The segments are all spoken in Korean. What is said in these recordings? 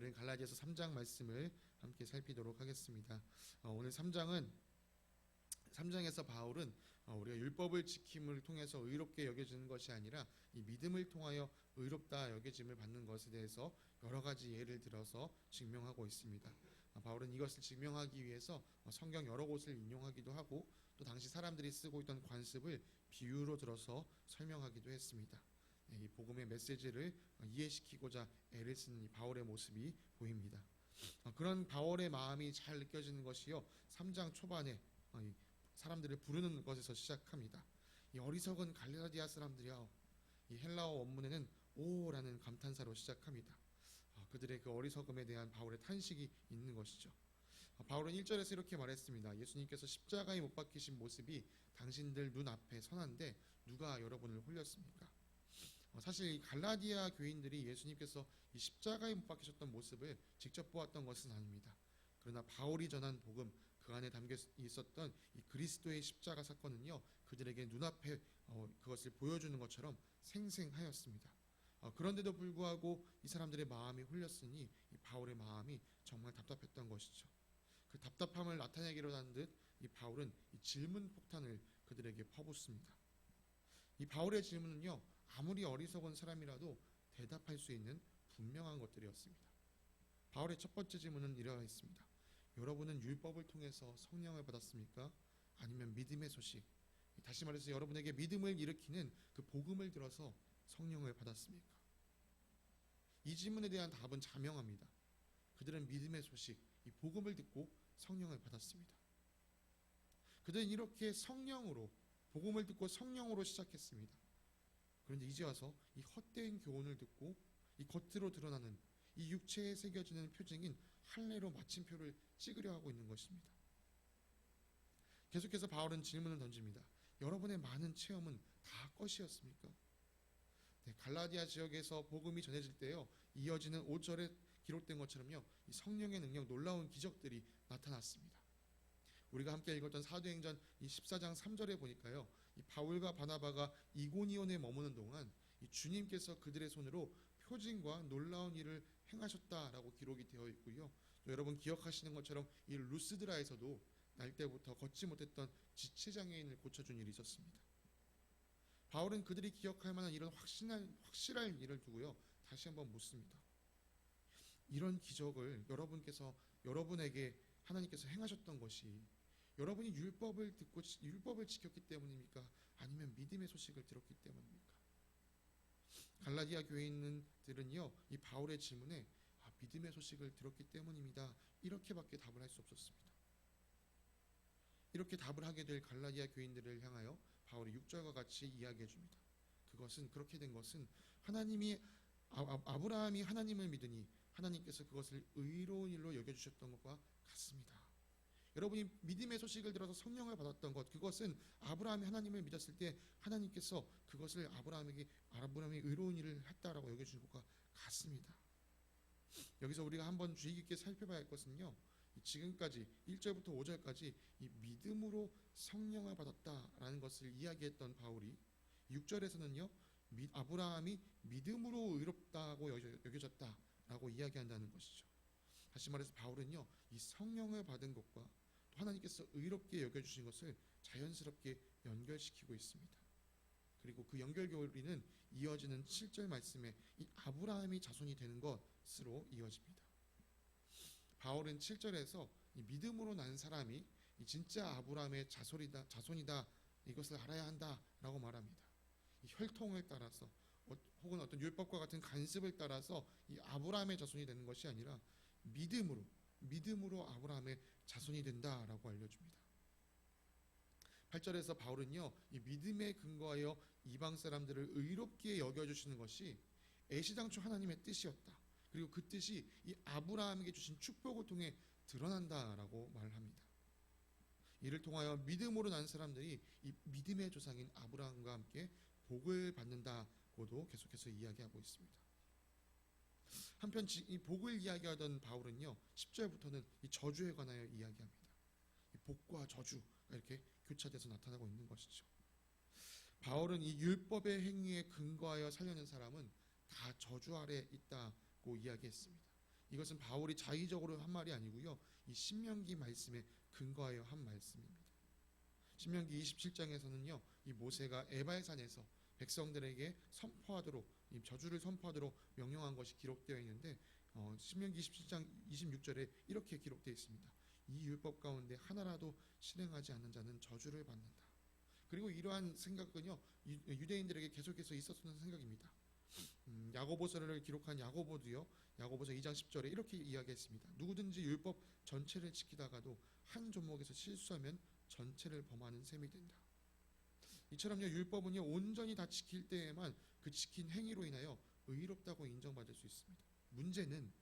오늘은 갈라디아서 3장 말씀을 함께 살피도록 하겠습니다. 오늘 3장에서 바울은 우리가 율법을 지킴을 통해서 의롭게 여겨지는 것이 아니라 이 믿음을 통하여 의롭다 여겨짐을 받는 것에 대해서 여러 가지 예를 들어서 증명하고 있습니다. 바울은 이것을 증명하기 위해서 성경 여러 곳을 인용하기도 하고 또 당시 사람들이 쓰고 있던 관습을 비유로 들어서 설명하기도 했습니다. 이 복음의 메시지를 이해시키고자 애를 쓰는 이 바울의 모습이 보입니다. 그런 바울의 마음이 잘 느껴지는 것이요 3장 초반에 사람들을 부르는 것에서 시작합니다. 이 어리석은 갈라디아 사람들이여, 이 헬라어 원문에는 오라는 감탄사로 시작합니다. 그들의 그 어리석음에 대한 바울의 탄식이 있는 것이죠. 바울은 1절에서 이렇게 말했습니다. 예수님께서 십자가에 못 박히신 모습이 당신들 눈앞에 선한데 누가 여러분을 홀렸습니까? 사실 이 갈라디아 교인들이 예수님께서 이 십자가에 못 박히셨던 모습을 직접 보았던 것은 아닙니다. 그러나 바울이 전한 복음, 그 안에 담겨 있었던 이 그리스도의 십자가 사건은요, 그들에게 눈앞에 그것을 보여주는 것처럼 생생하였습니다. 그런데도 불구하고 이 사람들의 마음이 홀렸으니 이 바울의 마음이 정말 답답했던 것이죠. 그 답답함을 나타내기로 한 듯 이 바울은 이 질문 폭탄을 그들에게 퍼붓습니다. 이 바울의 질문은요, 아무리 어리석은 사람이라도 대답할 수 있는 분명한 것들이었습니다. 바울의 첫 번째 질문은 이러했습니다. 여러분은 율법을 통해서 성령을 받았습니까? 아니면 믿음의 소식, 다시 말해서 여러분에게 믿음을 일으키는 그 복음을 들어서 성령을 받았습니까? 이 질문에 대한 답은 자명합니다. 그들은 믿음의 소식, 이 복음을 듣고 성령을 받았습니다. 그들은 이렇게 성령으로, 복음을 듣고 성령으로 시작했습니다. 그런데 이제 와서 이 헛된 교훈을 듣고 이 겉으로 드러나는 이 육체에 새겨지는 표징인 할례로 마침표를 찍으려 하고 있는 것입니다. 계속해서 바울은 질문을 던집니다. 여러분의 많은 체험은 다 것이었습니까? 네, 갈라디아 지역에서 복음이 전해질 때요, 이어지는 5절에 기록된 것처럼요, 이 성령의 능력, 놀라운 기적들이 나타났습니다. 우리가 함께 읽었던 사도행전 이 14장 3절에 보니까요, 이 바울과 바나바가 이고니온에 머무는 동안 이 주님께서 그들의 손으로 표징과 놀라운 일을 행하셨다라고 기록이 되어 있고요. 또 여러분 기억하시는 것처럼 이 루스드라에서도 날 때부터 걷지 못했던 지체장애인을 고쳐준 일이 있었습니다. 바울은 그들이 기억할 만한 이런 확실할 일을 두고요, 다시 한번 묻습니다. 이런 기적을 여러분에게 하나님께서 행하셨던 것이 여러분이 율법을 듣고 율법을 지켰기 때문입니까? 아니면 믿음의 소식을 들었기 때문입니까? 갈라디아 교인들은요, 이 바울의 질문에 믿음의 소식을 들었기 때문입니다, 이렇게밖에 답을 할 수 없었습니다. 이렇게 답을 하게 될 갈라디아 교인들을 향하여 바울이 6절과 같이 이야기해 줍니다. 그것은 그렇게 된 것은 아브라함이 하나님을 믿으니 하나님께서 그것을 의로운 일로 여겨주셨던 것과 같습니다. 여러분이 믿음의 소식을 들어서 성령을 받았던 것, 그것은 아브라함이 하나님을 믿었을 때 하나님께서 그것을 아브라함이 의로운 일을 했다라고 여겨주신 것과 같습니다. 여기서 우리가 한번 주의 깊게 살펴봐야 할 것은요, 지금까지 1절부터 5절까지 이 믿음으로 성령을 받았다라는 것을 이야기했던 바울이 6절에서는요, 아브라함이 믿음으로 의롭다고 여겨졌다라고 이야기한다는 것이죠. 다시 말해서 바울은요, 이 성령을 받은 것과 또 하나님께서 의롭게 여겨주신 것을 자연스럽게 연결시키고 있습니다. 그리고 그 연결고리는 이어지는 7절 말씀에 이 아브라함이 자손이 되는 것으로 이어집니다. 바울은 7절에서 이 믿음으로 난 사람이 이 진짜 아브라함의 자손이다, 이것을 알아야 한다라고 말합니다. 이 혈통을 따라서 혹은 어떤 율법과 같은 간습을 따라서 이 아브라함의 자손이 되는 것이 아니라 믿음으로 아브라함의 자손이 된다라고 알려줍니다. 8절에서 바울은요, 이 믿음에 근거하여 이방 사람들을 의롭게 여겨주시는 것이 애시당초 하나님의 뜻이었다. 그리고 그 뜻이 이 아브라함에게 주신 축복을 통해 드러난다라고 말합니다. 이를 통하여 믿음으로 난 사람들이 이 믿음의 조상인 아브라함과 함께 복을 받는다고도 계속해서 이야기하고 있습니다. 한편 이 복을 이야기하던 바울은요, 10절부터는 이 저주에 관하여 이야기합니다. 이 복과 저주가 이렇게 교차돼서 나타나고 있는 것이죠. 바울은 이 율법의 행위에 근거하여 살려낸 사람은 다 저주 아래 있다고 이야기했습니다. 이것은 바울이 자의적으로 한 말이 아니고요. 이 신명기 말씀에 근거하여 한 말씀입니다. 신명기 27장에서는요. 이 모세가 에바의 산에서 백성들에게 선포하도록 이 저주를 선포하도록 명령한 것이 기록되어 있는데 신명기 27장 26절에 이렇게 기록되어 있습니다. 이 율법 가운데 하나라도 실행하지 않는 자는 저주를 받는다. 그리고 이러한 생각은요. 유대인들에게 계속해서 있었던 생각입니다. 야고보서를 기록한 야고보도요. 야고보서 2장 10절에 이렇게 이야기했습니다. 누구든지 율법 전체를 지키다가도 한 조목에서 실수하면 전체를 범하는 셈이 된다. 이처럼요. 율법은요. 온전히 다 지킬 때에만 그 지킨 행위로 인하여 의롭다고 인정받을 수 있습니다. 문제는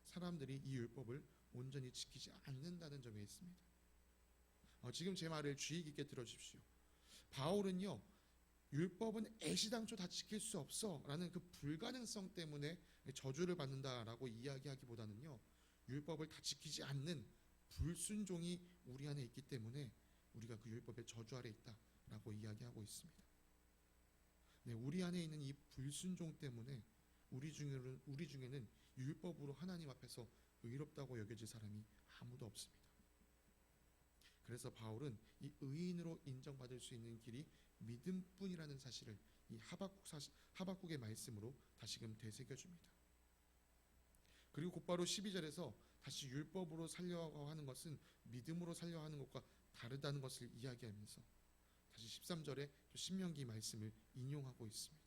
사람들이 이 율법을 온전히 지키지 않는다는 점에 있습니다. 지금 제 말을 주의 깊게 들어주십시오. 바울은요. 율법은 애시당초 다 지킬 수 없어 라는 그 불가능성 때문에 저주를 받는다라고 이야기하기보다는요. 율법을 다 지키지 않는 불순종이 우리 안에 있기 때문에 우리가 그 율법의 저주 아래 있다라고 이야기하고 있습니다. 네, 우리 안에 있는 이 불순종 때문에 우리 중에는 율법으로 하나님 앞에서 의롭다고 여겨질 사람이 아무도 없습니다. 그래서 바울은 이 의인으로 인정받을 수 있는 길이 믿음뿐이라는 사실을 이 하박국의 말씀으로 다시금 되새겨줍니다. 그리고 곧바로 12절에서 다시 율법으로 살려고 하는 것은 믿음으로 살려 하는 것과 다르다는 것을 이야기하면서 다시 13절에 또 신명기 말씀을 인용하고 있습니다.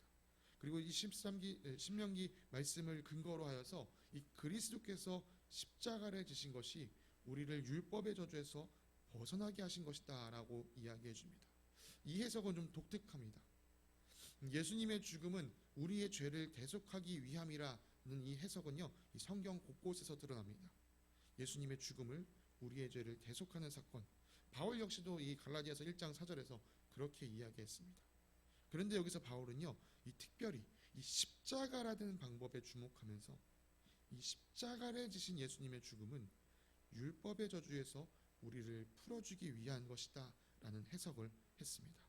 그리고 이 신명기 말씀을 근거로 하여서 이 그리스도께서 십자가를 지신 것이 우리를 율법의 저주에서 벗어나게 하신 것이다 라고 이야기해 줍니다. 이 해석은 좀 독특합니다. 예수님의 죽음은 우리의 죄를 대속하기 위함이라는 이 해석은요, 이 성경 곳곳에서 드러납니다. 예수님의 죽음을 우리의 죄를 대속하는 사건, 바울 역시도 이 갈라디아서 1장 4절에서 그렇게 이야기했습니다. 그런데 여기서 바울은요, 이 특별히 이 십자가라는 방법에 주목하면서 이 십자가를 지신 예수님의 죽음은 율법의 저주에서 우리를 풀어주기 위한 것이다 라는 해석을 했습니다.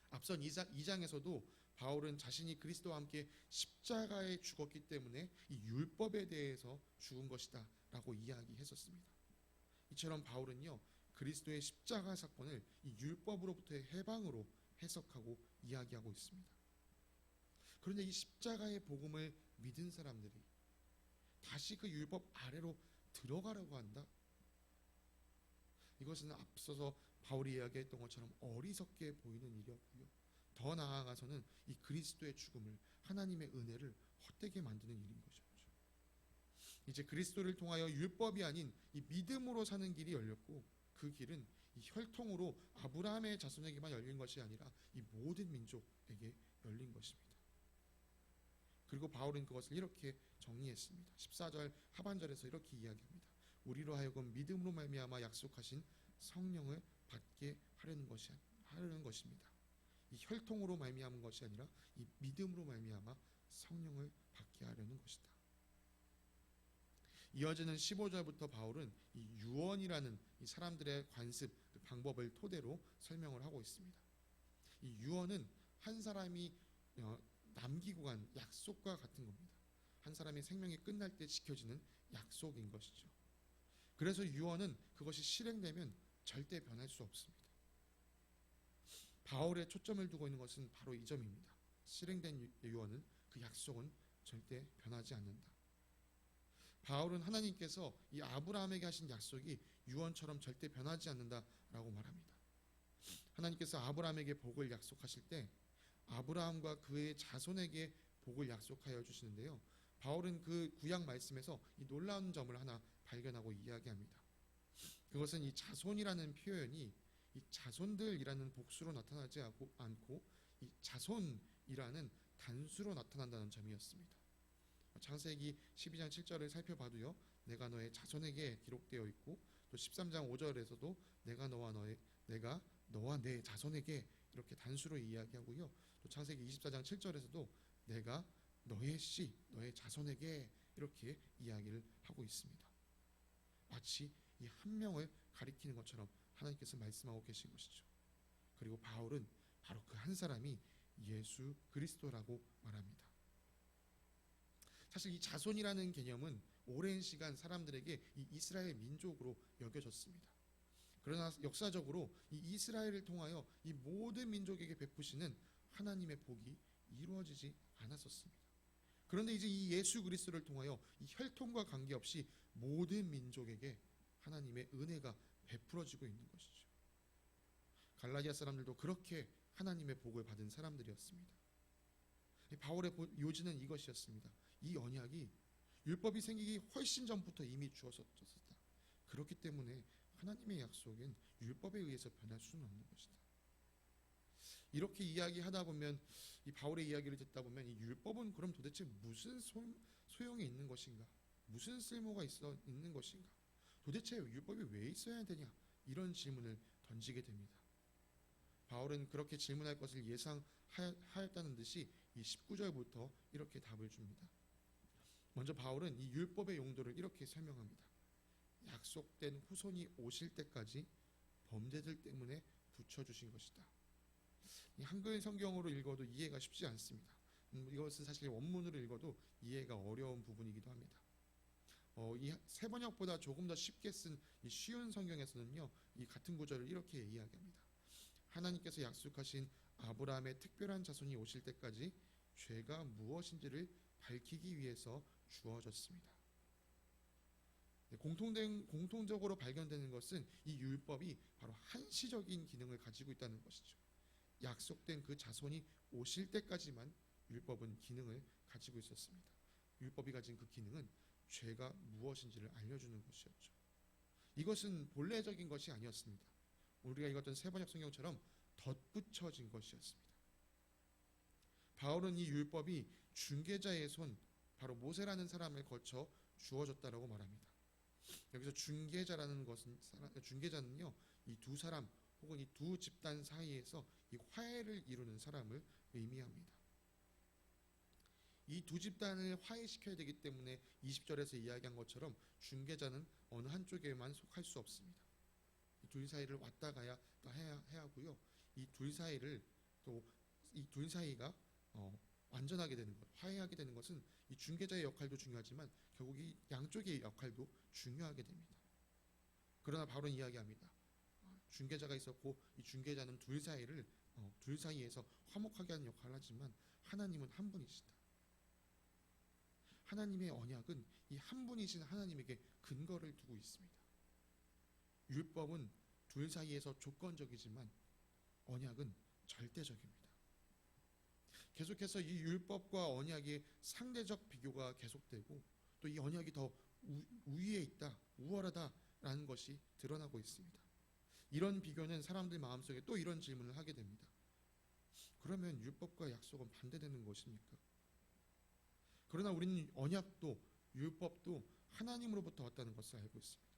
앞선 2장에서도 바울은 자신이 그리스도와 함께 십자가에 죽었기 때문에 이 율법에 대해서 죽은 것이다 라고 이야기했었습니다. 이처럼 바울은요, 그리스도의 십자가 사건을 이 율법으로부터의 해방으로 해석하고 이야기하고 있습니다. 그런데 이 십자가의 복음을 믿은 사람들이 다시 그 율법 아래로 들어가려고 한다? 이것은 앞서서 바울이 이야기했던 것처럼 어리석게 보이는 일이었고요. 더 나아가서는 이 그리스도의 죽음을, 하나님의 은혜를 헛되게 만드는 일인 것이죠. 이제 그리스도를 통하여 율법이 아닌 이 믿음으로 사는 길이 열렸고, 그 길은 이 혈통으로 아브라함의 자손에게만 열린 것이 아니라 이 모든 민족에게 열린 것입니다. 그리고 바울은 그것을 이렇게 정리했습니다. 14절 하반절에서 이렇게 이야기합니다. 우리로 하여금 믿음으로 말미암아 약속하신 성령을 받게 하려는 것입니다. 이 혈통으로 말미암은 것이 아니라 이 믿음으로 말미암아 성령을 받게 하려는 것이다. 이어지는 15절부터 바울은 이 유언이라는 이 사람들의 관습 방법을 토대로 설명을 하고 있습니다. 이 유언은 한 사람이 남기고 간 약속과 같은 겁니다. 한 사람의 생명이 끝날 때 지켜지는 약속인 것이죠. 그래서 유언은 그것이 실행되면 절대 변할 수 없습니다. 바울의 초점을 두고 있는 것은 바로 이 점입니다. 실행된 유언은, 그 약속은 절대 변하지 않는다. 바울은 하나님께서 이 아브라함에게 하신 약속이 유언처럼 절대 변하지 않는다라고 말합니다. 하나님께서 아브라함에게 복을 약속하실 때 아브라함과 그의 자손에게 복을 약속하여 주시는데요. 바울은 그 구약 말씀에서 이 놀라운 점을 하나 발견하고 이야기합니다. 그것은 이 자손이라는 표현이 이 자손들이라는 복수로 나타나지 않고 이 자손이라는 단수로 나타난다는 점이었습니다. 창세기 12장 7절을 살펴봐도요, 내가 너의 자손에게 기록되어 있고, 또 13장 5절에서도 내가 너와 내 자손에게 이렇게 단수로 이야기하고요, 또 창세기 24장 7절에서도 내가 너의 너의 자손에게 이렇게 이야기를 하고 있습니다. 마치 이 한 명을 가리키는 것처럼 하나님께서 말씀하고 계신 것이죠. 그리고 바울은 바로 그 한 사람이 예수 그리스도라고 말합니다. 사실 이 자손이라는 개념은 오랜 시간 사람들에게 이 이스라엘 민족으로 여겨졌습니다. 그러나 역사적으로 이 이스라엘을 통하여 이 모든 민족에게 베푸시는 하나님의 복이 이루어지지 않았었습니다. 그런데 이제 이 예수 그리스도를 통하여 이 혈통과 관계없이 모든 민족에게 하나님의 은혜가 베풀어지고 있는 것이죠. 갈라디아 사람들도 그렇게 하나님의 복을 받은 사람들이었습니다. 바울의 요지는 이것이었습니다. 이 언약이 율법이 생기기 훨씬 전부터 이미 주어졌다. 그렇기 때문에 하나님의 약속은 율법에 의해서 변할 수는 없는 것이다. 이렇게 이야기하다 보면, 이 바울의 이야기를 듣다 보면 이 율법은 그럼 도대체 무슨 소용이 있는 것인가? 무슨 쓸모가 있는 것인가? 도대체 율법이 왜 있어야 되냐? 이런 질문을 던지게 됩니다. 바울은 그렇게 질문할 것을 예상하였다는 듯이 이 19절부터 이렇게 답을 줍니다. 먼저 바울은 이 율법의 용도를 이렇게 설명합니다. 약속된 후손이 오실 때까지 범죄들 때문에 붙여주신 것이다. 이 한글 성경으로 읽어도 이해가 쉽지 않습니다. 이것은 사실 원문으로 읽어도 이해가 어려운 부분이기도 합니다. 이 새 번역보다 조금 더 쉽게 쓴 이 쉬운 성경에서는요, 이 같은 구절을 이렇게 이야기합니다. 하나님께서 약속하신 아브라함의 특별한 자손이 오실 때까지 죄가 무엇인지를 밝히기 위해서 주어졌습니다. 공통적으로 발견되는 것은 이 율법이 바로 한시적인 기능을 가지고 있다는 것이죠. 약속된 그 자손이 오실 때까지만 율법은 기능을 가지고 있었습니다. 율법이 가진 그 기능은 죄가 무엇인지를 알려주는 것이었죠. 이것은 본래적인 것이 아니었습니다. 우리가 읽었던 세번역 성경처럼 덧붙여진 것이었습니다. 바울은 이 율법이 중개자의 손, 바로 모세라는 사람을 거쳐 주어졌다라고 말합니다. 여기서 중개자는요, 이 두 사람 혹은 이 두 집단 사이에서 이 화해를 이루는 사람을 의미합니다. 이 두 집단을 화해시켜야 되기 때문에 20절에서 이야기한 것처럼 중개자는 어느 한쪽에만 속할 수 없습니다. 이 둘 사이를 왔다 가야 또 해야 하고요. 이 둘 사이가 완전하게 되는 것, 화해하게 되는 것은 이 중개자의 역할도 중요하지만 결국 이 양쪽의 역할도 중요하게 됩니다. 그러나 바울은 이야기합니다. 중개자가 있었고 이 중개자는 둘 사이에서 화목하게 하는 역할을 하지만 하나님은 한 분이시다. 하나님의 언약은 이 한 분이신 하나님에게 근거를 두고 있습니다. 율법은 둘 사이에서 조건적이지만 언약은 절대적입니다. 계속해서 이 율법과 언약의 상대적 비교가 계속되고 또 이 언약이 더 우위에 있다, 우월하다라는 것이 드러나고 있습니다. 이런 비교는 사람들 마음속에 또 이런 질문을 하게 됩니다. 그러면 율법과 약속은 반대되는 것입니까? 그러나 우리는 언약도 율법도 하나님으로부터 왔다는 것을 알고 있습니다.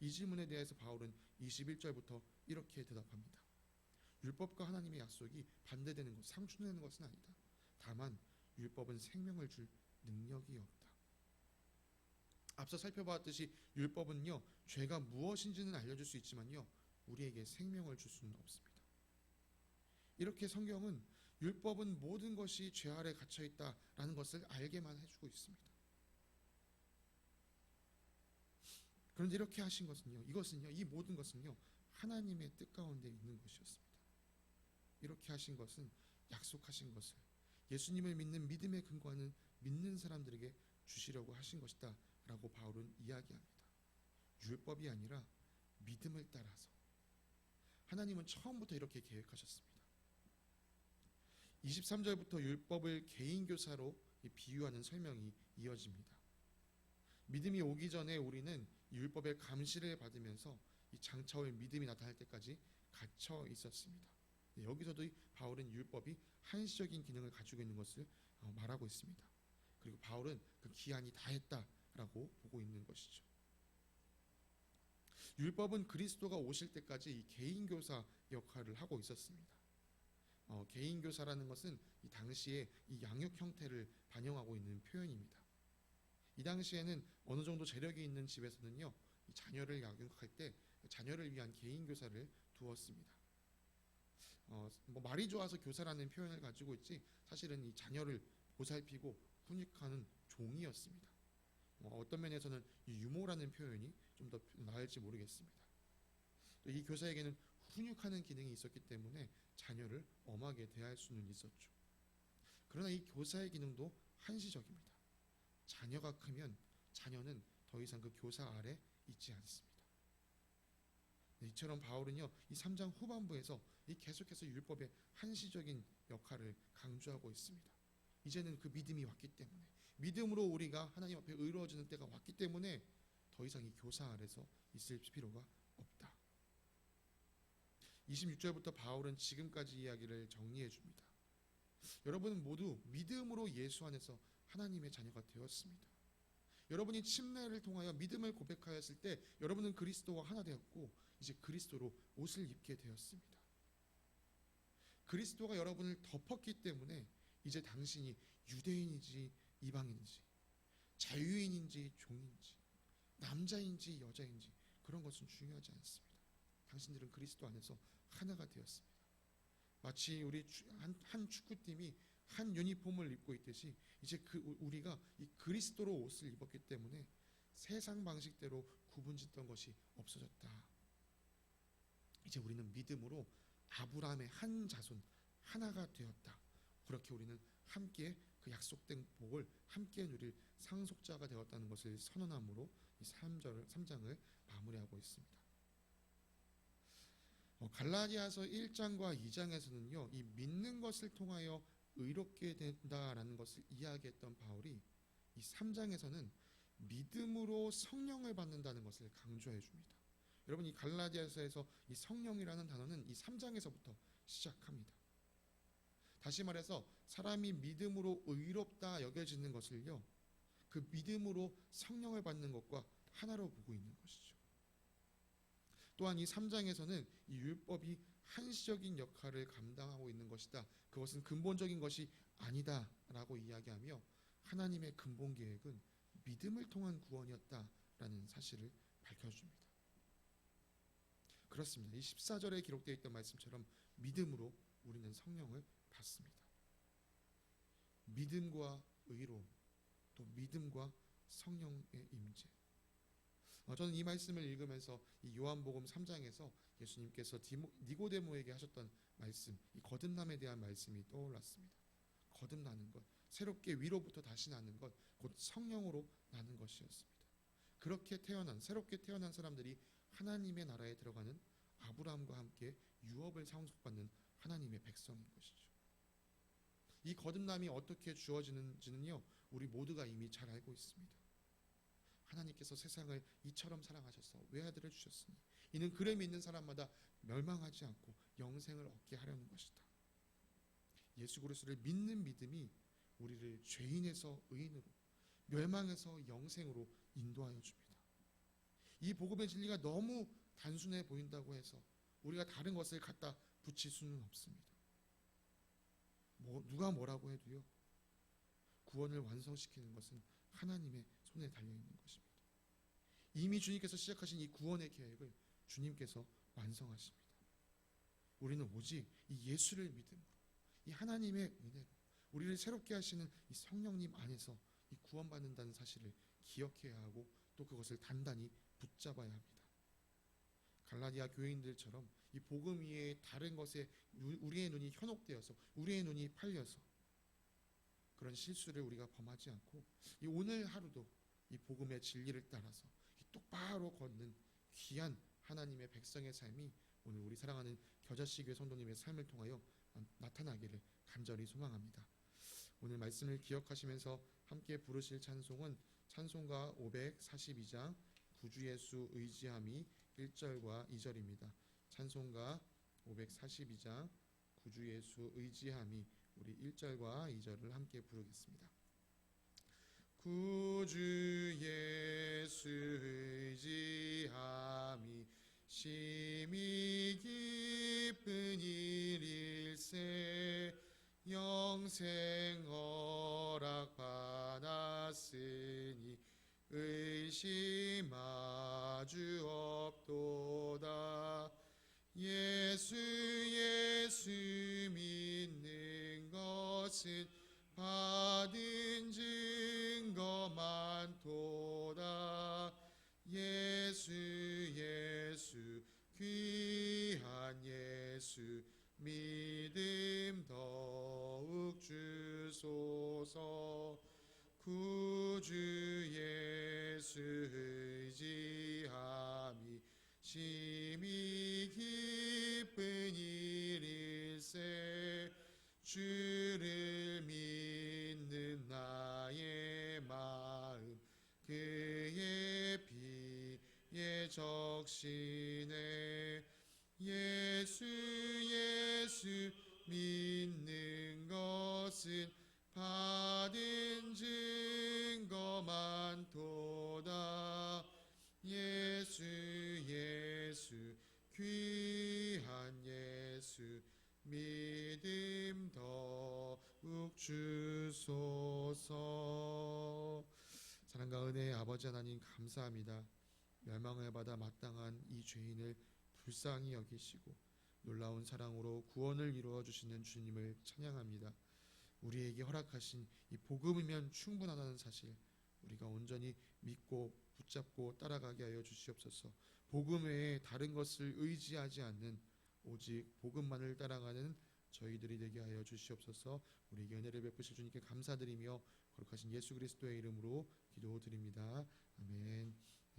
이 질문에 대해서 바울은 21절부터 이렇게 대답합니다. 율법과 하나님의 약속이 반대되는 것, 상충되는 것은 아니다. 다만 율법은 생명을 줄 능력이 없다. 앞서 살펴봤듯이 율법은요, 죄가 무엇인지는 알려줄 수 있지만요, 우리에게 생명을 줄 수는 없습니다. 이렇게 성경은 율법은 모든 것이 죄 아래 갇혀 있다라는 것을 알게만 해주고 있습니다. 그런데 이렇게 하신 것은요, 이 모든 것은요, 하나님의 뜻 가운데 있는 것이었습니다. 이렇게 하신 것은 약속하신 것을 예수님을 믿는 믿음의 근거하는 믿는 사람들에게 주시려고 하신 것이다 라고 바울은 이야기합니다. 율법이 아니라 믿음을 따라서 하나님은 처음부터 이렇게 계획하셨습니다. 23절부터 율법을 개인교사로 비유하는 설명이 이어집니다. 믿음이 오기 전에 우리는 율법의 감시를 받으면서 이 장차올 믿음이 나타날 때까지 갇혀 있었습니다. 여기서도 바울은 율법이 한시적인 기능을 가지고 있는 것을 말하고 있습니다. 그리고 바울은 그 기한이 다했다라고 보고 있는 것이죠. 율법은 그리스도가 오실 때까지 이 개인교사 역할을 하고 있었습니다. 개인교사라는 것은 이 당시에 이 양육 형태를 반영하고 있는 표현입니다. 이 당시에는 어느 정도 재력이 있는 집에서는요, 이 자녀를 양육할 때 자녀를 위한 개인교사를 두었습니다. 말이 좋아서 교사라는 표현을 가지고 있지 사실은 이 자녀를 보살피고 훈육하는 종이었습니다. 어떤 면에서는 이 유모라는 표현이 좀 더 나을지 모르겠습니다. 또 이 교사에게는 훈육하는 기능이 있었기 때문에 자녀를 엄하게 대할 수는 있었죠. 그러나 이 교사의 기능도 한시적입니다. 자녀가 크면 자녀는 더 이상 그 교사 아래 있지 않습니다. 이처럼 바울은요, 이 3장 후반부에서 이 계속해서 율법의 한시적인 역할을 강조하고 있습니다. 이제는 그 믿음이 왔기 때문에, 믿음으로 우리가 하나님 앞에 의로워지는 때가 왔기 때문에 더 이상 이 교사 아래서 있을 필요가 없다. 26절부터 바울은 지금까지 이야기를 정리해 줍니다. 여러분은 모두 믿음으로 예수 안에서 하나님의 자녀가 되었습니다. 여러분이 침례를 통하여 믿음을 고백하였을 때 여러분은 그리스도와 하나 되었고 이제 그리스도로 옷을 입게 되었습니다. 그리스도가 여러분을 덮었기 때문에 이제 당신이 유대인인지 이방인인지 자유인인지 종인지 남자인지 여자인지 그런 것은 중요하지 않습니다. 당신들은 그리스도 안에서 하나가 되었습니다. 마치 우리 한 축구팀이 한 유니폼을 입고 있듯이 이제 우리가 이 그리스도로 옷을 입었기 때문에 세상 방식대로 구분짓던 것이 없어졌다. 이제 우리는 믿음으로 아브라함의 한 자손 하나가 되었다. 그렇게 우리는 함께 그 약속된 복을 함께 누릴 상속자가 되었다는 것을 선언함으로 이 3장을 마무리하고 있습니다. 갈라디아서 1장과 2장에서는요, 이 믿는 것을 통하여 의롭게 된다라는 것을 이야기했던 바울이 이 3장에서는 믿음으로 성령을 받는다는 것을 강조해 줍니다. 여러분, 이 갈라디아서에서 이 성령이라는 단어는 이 3장에서부터 시작합니다. 다시 말해서 사람이 믿음으로 의롭다 여겨지는 것을요, 그 믿음으로 성령을 받는 것과 하나로 보고 있는 것이죠. 또한 이 3장에서는 이 율법이 한시적인 역할을 감당하고 있는 것이다. 그것은 근본적인 것이 아니다라고 이야기하며 하나님의 근본 계획은 믿음을 통한 구원이었다라는 사실을 밝혀줍니다. 그렇습니다. 이 14절에 기록되어 있던 말씀처럼 믿음으로 우리는 성령을 받습니다. 믿음과 의로움, 또 믿음과 성령의 임재. 저는 이 말씀을 읽으면서 이 요한복음 3장에서 예수님께서 니고데모에게 하셨던 말씀, 이 거듭남에 대한 말씀이 떠올랐습니다. 거듭나는 것, 새롭게 위로부터 다시 나는 것, 곧 성령으로 나는 것이었습니다. 그렇게 새롭게 태어난 사람들이 하나님의 나라에 들어가는 아브라함과 함께 유업을 상속받는 하나님의 백성인 것이죠. 이 거듭남이 어떻게 주어지는지는요, 우리 모두가 이미 잘 알고 있습니다. 하나님께서 세상을 이처럼 사랑하셔서 외아들을 주셨으니 이는 그를 믿는 사람마다 멸망하지 않고 영생을 얻게 하려는 것이다. 예수 그리스도를 믿는 믿음이 우리를 죄인에서 의인으로, 멸망에서 영생으로 인도하여 줍니다. 이 복음의 진리가 너무 단순해 보인다고 해서 우리가 다른 것을 갖다 붙일 수는 없습니다. 누가 뭐라고 해도요, 구원을 완성시키는 것은 하나님의 손에 달려있는 것입니다. 이미 주님께서 시작하신 이 구원의 계획을 주님께서 완성하십니다. 우리는 오직 이 예수를 믿음으로, 이 하나님의 은혜로 우리를 새롭게 하시는 이 성령님 안에서 이 구원받는다는 사실을 기억해야 하고 또 그것을 단단히 붙잡아야 합니다. 갈라디아 교인들처럼 이 복음 위에 다른 것에 우리의 눈이 현혹되어서 우리의 눈이 팔려서 그런 실수를 우리가 범하지 않고 이 오늘 하루도 이 복음의 진리를 따라서 이 똑바로 걷는 귀한 하나님의 백성의 삶이 오늘 우리 사랑하는 겨자씨교회 성도님의 삶을 통하여 나타나기를 간절히 소망합니다. 오늘 말씀을 기억하시면서 함께 부르실 찬송은 찬송가 542장 구주 예수 의지함이 1절과 2절입니다. 찬송가 542장 구주 예수 의지함이 우리 1절과 2절을 함께 부르겠습니다. 구주 예수 의지함이 심히 기쁜 일일세 영생 허락 받았으니 의심하주 없도다. 예수 믿는 것은 받은 증거 많도다. 예수 예수 귀한 예수 믿음 더욱 주소서. 구주 예수 의지함이 심히 기쁜 일일세. 주를 믿는 나의 마음 그의 피에 적시네. 예수 예수 믿는 것은 받은 증거 많도다. 예수 예수 귀한 예수 믿음 더욱 주소서. 사랑과 은혜의 아버지 하나님 감사합니다. 멸망을 받아 마땅한 이 죄인을 불쌍히 여기시고 놀라운 사랑으로 구원을 이루어 주시는 주님을 찬양합니다. 우리에게 허락하신 이 복음이면 충분하다는 사실 우리가 온전히 믿고 붙잡고 따라가게 하여 주시옵소서. 복음 외에 다른 것을 의지하지 않는 오직 복음만을 따라가는 저희들이 되게 하여 주시옵소서. 우리에게 은혜를 베푸실 주님께 감사드리며 거룩하신 예수 그리스도의 이름으로 기도드립니다. 아멘.